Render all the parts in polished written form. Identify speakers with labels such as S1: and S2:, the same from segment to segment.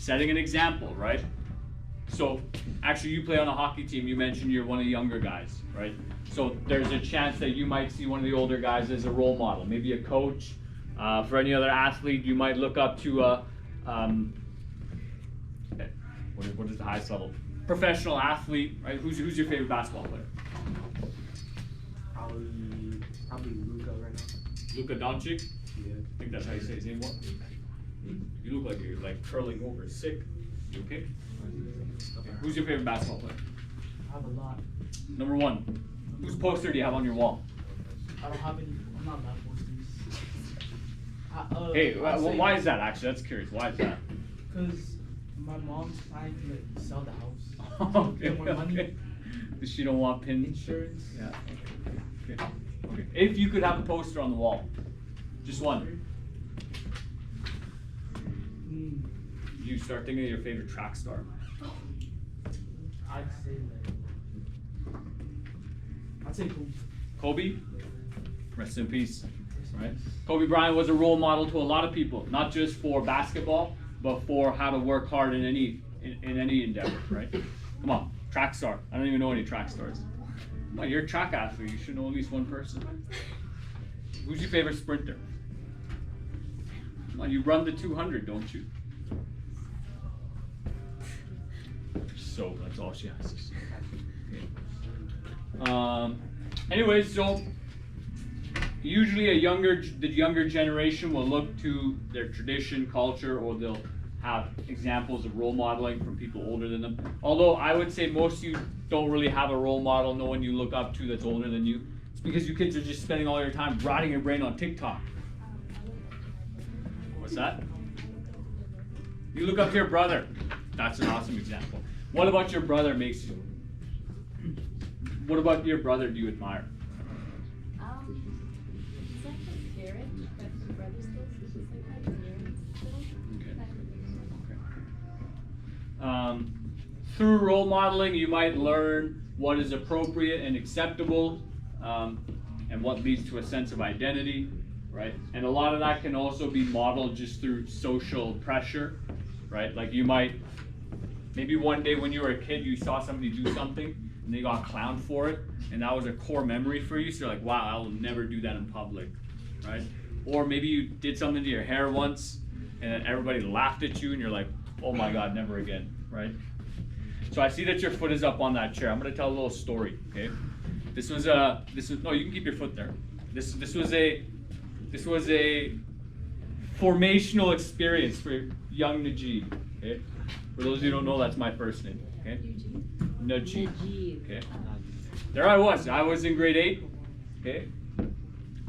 S1: setting an example, right? So actually you play on a hockey team, you mentioned you're one of the younger guys, right? So there's a chance that you might see one of the older guys as a role model, maybe a coach. For any other athlete, you might look up to what is the highest level? Professional athlete, right? Who's your favorite basketball player?
S2: Probably Luka right now.
S1: Luka Doncic?
S2: Yeah.
S1: I think that's how you say his name. What? You look like you're like curling over. Sick. You okay? Who's your favorite basketball player?
S2: I have a lot.
S1: Number one. Whose poster do you have on your wall?
S2: I don't have any. I'm not that posters.
S1: Hey, why is that? Actually, that's curious. Why is that?
S2: Because my mom's trying to like sell the house.
S1: Okay.
S2: Get more money.
S1: Okay. Does she don't want pin
S2: Insurance.
S1: Yeah. Okay. Okay. If you could have a poster on the wall, just one. You start thinking of your favorite track star.
S2: I'd say Kobe.
S1: Kobe, rest in peace. Right? Kobe Bryant was a role model to a lot of people, not just for basketball, but for how to work hard in any endeavor. Right? Come on, track star. I don't even know any track stars. Come on, you're a track athlete. You should know at least one person. Who's your favorite sprinter? Come on, you run the 200, don't you? So that's all she has to say. Okay. Anyways, so usually the younger generation will look to their tradition, culture, or they'll have examples of role modeling from people older than them. Although I would say most of you don't really have a role model, no one you look up to that's older than you. It's because you kids are just spending all your time rotting your brain on TikTok. What's that? You look up to your brother. That's an awesome example. What about your brother makes you? What about your brother do you admire?
S3: He's like my parent, but my brother still, so he's like my parent still.
S1: Okay. Through role modeling, you might learn what is appropriate and acceptable, and what leads to a sense of identity, right? And a lot of that can also be modeled just through social pressure, right? Like you might, maybe one day when you were a kid, you saw somebody do something and they got clowned for it, and that was a core memory for you, so you're like, wow, I'll never do that in public, right? Or maybe you did something to your hair once and everybody laughed at you and you're like, oh my God, never again, right? So I see that your foot is up on that chair. I'm gonna tell a little story, okay? No, you can keep your foot there. This was a formational experience for young Najib, okay? For those of you who don't know, that's my first name, okay? Najib, okay? There I was in grade 8, okay?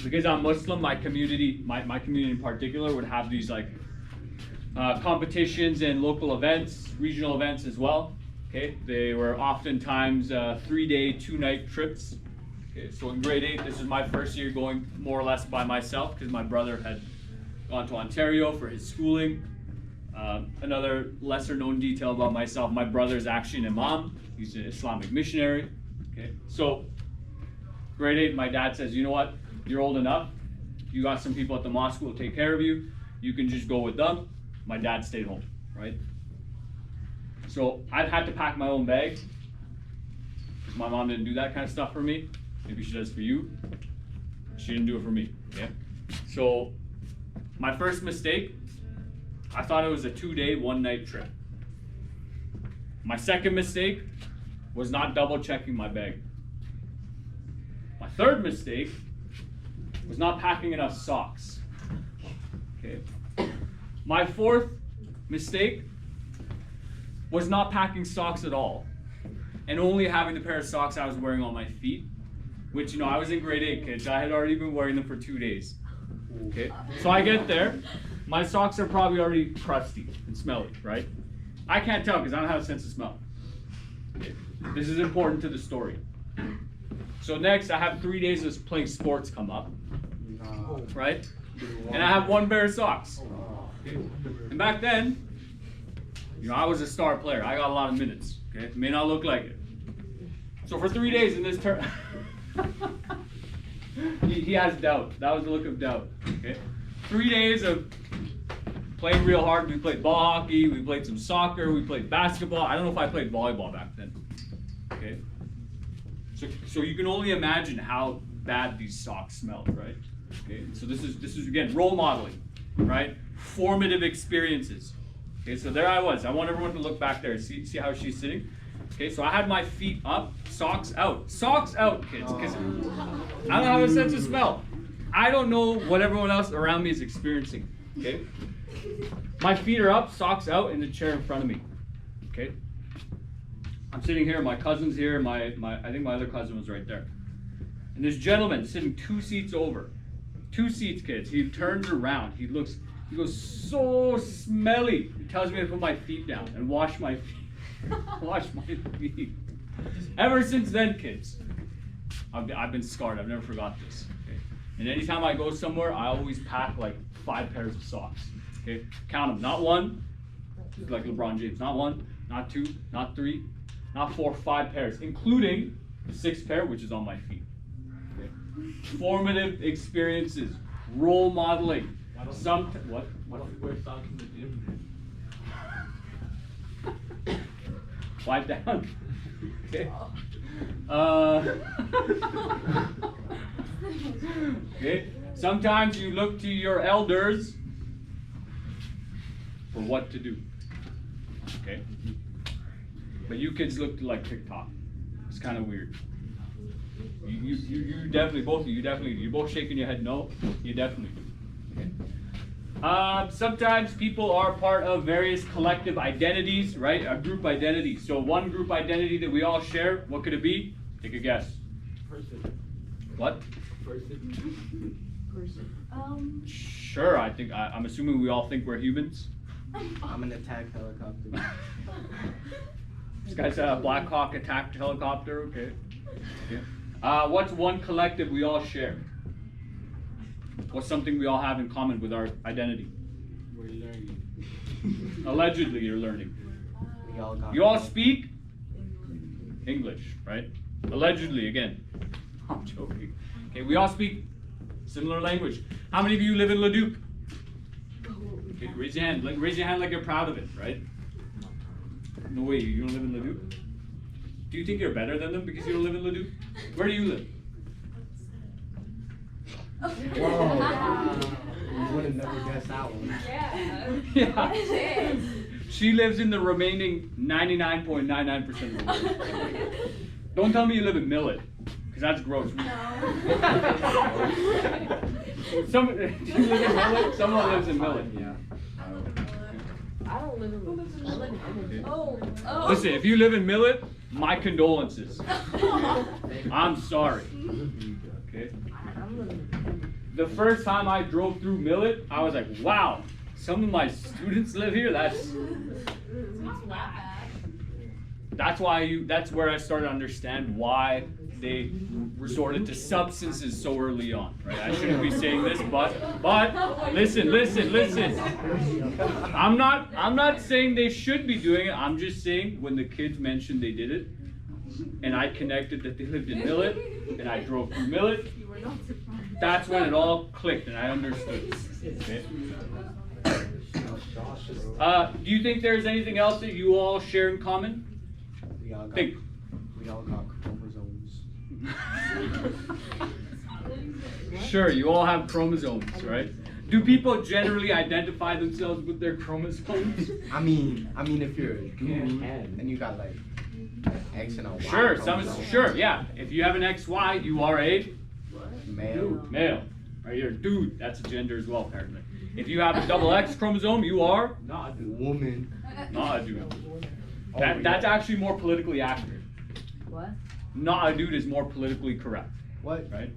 S1: Because I'm Muslim, my community in particular would have these like competitions and local events, regional events as well, okay? They were oftentimes 3-day, 2-night trips. Okay, so in grade 8, this is my first year going more or less by myself because my brother had gone to Ontario for his schooling. Another lesser known detail about myself, my brother is actually an imam. He's an Islamic missionary. Okay, so grade 8, my dad says, you know what, you're old enough. You got some people at the mosque who will take care of you. You can just go with them. My dad stayed home, right? So I've had to pack my own bag. My mom didn't do that kind of stuff for me. Maybe she does for you. She didn't do it for me, okay? So my first mistake, I thought it was a 2-day, 1-night trip. My second mistake was not double checking my bag. My third mistake was not packing enough socks. Okay. My fourth mistake was not packing socks at all and only having the pair of socks I was wearing on my feet, which, you know, I was in grade 8, kids. I had already been wearing them for 2 days. Okay. So I get there. My socks are probably already crusty and smelly, right? I can't tell because I don't have a sense of smell. Okay. This is important to the story. So next, I have 3 days of playing sports come up, right? And I have 1 pair of socks. Okay. And back then, you know, I was a star player. I got a lot of minutes. Okay, it may not look like it. So for 3 days in this term, he has doubt. That was the look of doubt. Okay, 3 days of playing real hard. We played ball hockey, we played some soccer, we played basketball. I don't know if I played volleyball back then. Okay? So you can only imagine how bad these socks smelled, right? Okay, so this is again role modeling, right? Formative experiences. Okay, so there I was. I want everyone to look back there and see how she's sitting. Okay, so I had my feet up, socks out, kids, because I don't have a sense of smell. I don't know what everyone else around me is experiencing. Okay, my feet are up, socks out, in the chair in front of me. Okay, I'm sitting here. My cousin's here. I think my other cousin was right there. And this gentleman sitting 2 seats over. 2 seats, kids. He turns around. He goes so smelly. He tells me to put my feet down and wash my feet. Wash my feet. Ever since then, kids, I've been scarred. I've never forgot this. Okay? And anytime I go somewhere, I always pack like 5 pairs of socks. Okay, count them. Not 1, like LeBron James. Not 1, not 2, not 3, not 4, 5 pairs, including the 6th pair, which is on my feet. Okay? Formative experiences, role modeling. What?
S2: What if we wear socks in the gym?
S1: Wipe down. Okay. Okay. Sometimes you look to your elders for what to do. Okay. But you kids look like TikTok. It's kind of weird. You definitely, both of you definitely, you're both shaking your head no. You definitely do. Okay. Sometimes people are part of various collective identities, right? A group identity. So one group identity that we all share, what could it be? Take a guess.
S2: Person.
S1: What?
S2: Person.
S1: Sure, I'm assuming we all think we're humans.
S4: I'm an attack helicopter.
S1: This guy's a Black Hawk attacked helicopter, okay. What's one collective we all share? What's something we all have in common with our identity?
S2: We're learning.
S1: Allegedly, you're learning.
S4: We
S1: You all speak English, right? Allegedly, again. I'm joking. Okay, we all speak similar language. How many of you live in Leduc? Okay, raise your hand. Raise your hand like you're proud of it, right? No way, you don't live in Leduc? Do you think you're better than them because you don't live in Leduc? Where do you live?
S4: Whoa. You would have never guessed that one.
S3: Yeah.
S1: Yeah. She lives in the remaining 99.99% of the world. Don't tell me you live in Millet, because that's gross.
S3: No.
S1: Do you live in Millet? Someone lives in Millet.
S4: Yeah.
S3: I don't live in I live in Oh.
S1: Listen, if you live in Millet, my condolences. I'm sorry. Okay. The first time I drove through Millet, I was like, wow, some of my students live here. That's where I started to understand why they resorted to substances so early on, right? I shouldn't be saying this, but listen. I'm not saying they should be doing it. I'm just saying when the kids mentioned they did it, and I connected that they lived in Millet, and I drove through Millet, that's when it all clicked and I understood. Okay? Do you think there's anything else that you all share in common?
S4: We all got chromosomes.
S1: Sure, you all have chromosomes, right? Do people generally identify themselves with their chromosomes?
S4: I mean, if you're a dude and you got like an X and a Y.
S1: Sure,
S4: chromosome.
S1: yeah. If you have an XY, you are a
S4: Male.
S1: male. Right, you're a dude. That's a gender as well, apparently. If you have a double X chromosome, you are
S2: Not a dude.
S4: Woman.
S1: not a dude. That's actually more politically accurate.
S3: What?
S1: Not a dude is more politically correct,
S4: What?
S1: right?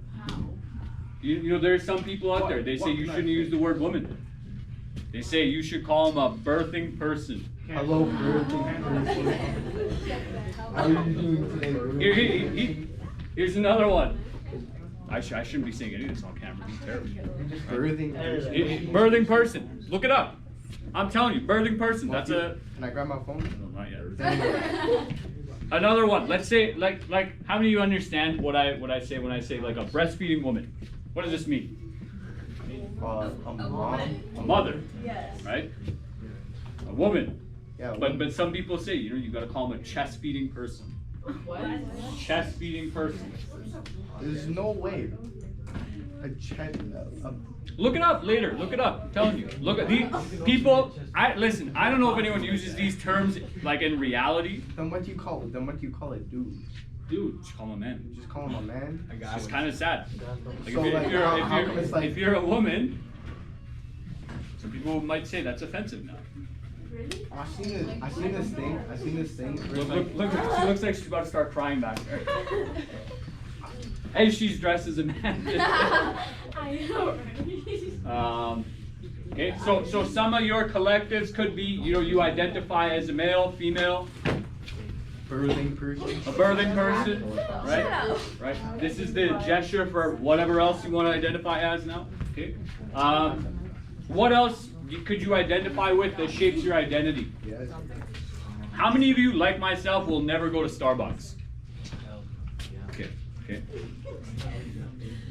S1: You know, there's some people out there, they say you shouldn't use the word woman. They say you should call them a birthing person.
S4: Hello, birthing person. How are you doing today, bro?
S1: Here's another one. I shouldn't be saying any of this on camera. It's terrible.
S4: Birthing person.
S1: Birthing person. Look it up. I'm telling you, birthing person. That's a.
S4: Can I grab my phone?
S1: No, not yet. Another one. Let's say like how many of you understand what I say when I say like a breastfeeding woman? What does this mean?
S4: A mom.
S1: A mother,
S3: Yes.
S1: right? A woman.
S4: Yeah.
S1: But some people say, you know, you gotta call them a chest feeding person.
S3: What?
S1: Chest feeding person.
S4: There's no way. A chest.
S1: Look it up later. Look it up. I'm telling you. Look at these people. Listen. I don't know if anyone uses these terms like in reality.
S4: Then what do you call it? Dude.
S1: Dude, just call him a man.
S4: You just call him a man.
S1: It's just kind of sad. Like
S4: So, like, how come it's like-
S1: if you're a woman, some people might say that's offensive now.
S3: Really?
S4: I seen this thing. where it's
S1: Look,
S4: like-
S1: she looks like she's about to start crying back there. Hey, she's dressed as a man.
S3: I know, right?
S1: Okay, so some of your collectives could be, you know, you identify as a male, female,
S4: birthing person.
S1: a birthing person, right? Right. This is the gesture for whatever else you want to identify as now. Okay. What else could you identify with that shapes your identity?
S4: Yes.
S1: How many of you, like myself, will never go to Starbucks? Okay. Okay.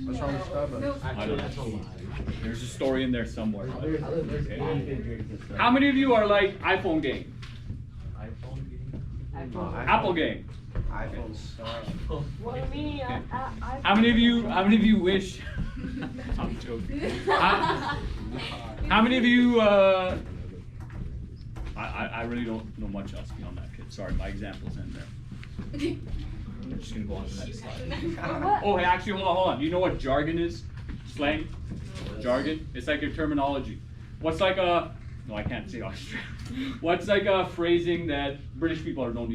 S4: What's wrong with Starbucks?
S1: I don't know. There's a story in there somewhere.
S4: Okay.
S1: How many of you are like iPhone gang? Apple gang?
S4: iPhone star.
S3: Well, me,
S1: How many of you wish? I'm joking. How many of you? I really don't know much else beyond that, kid. Sorry, my examples end there. I'm just gonna go on to the next slide. Oh, hey, actually, hold on. Do you know what jargon is? Slang? Jargon? It's like your terminology. What's like a? No, I can't say Australian. What's like a phrasing that British people don't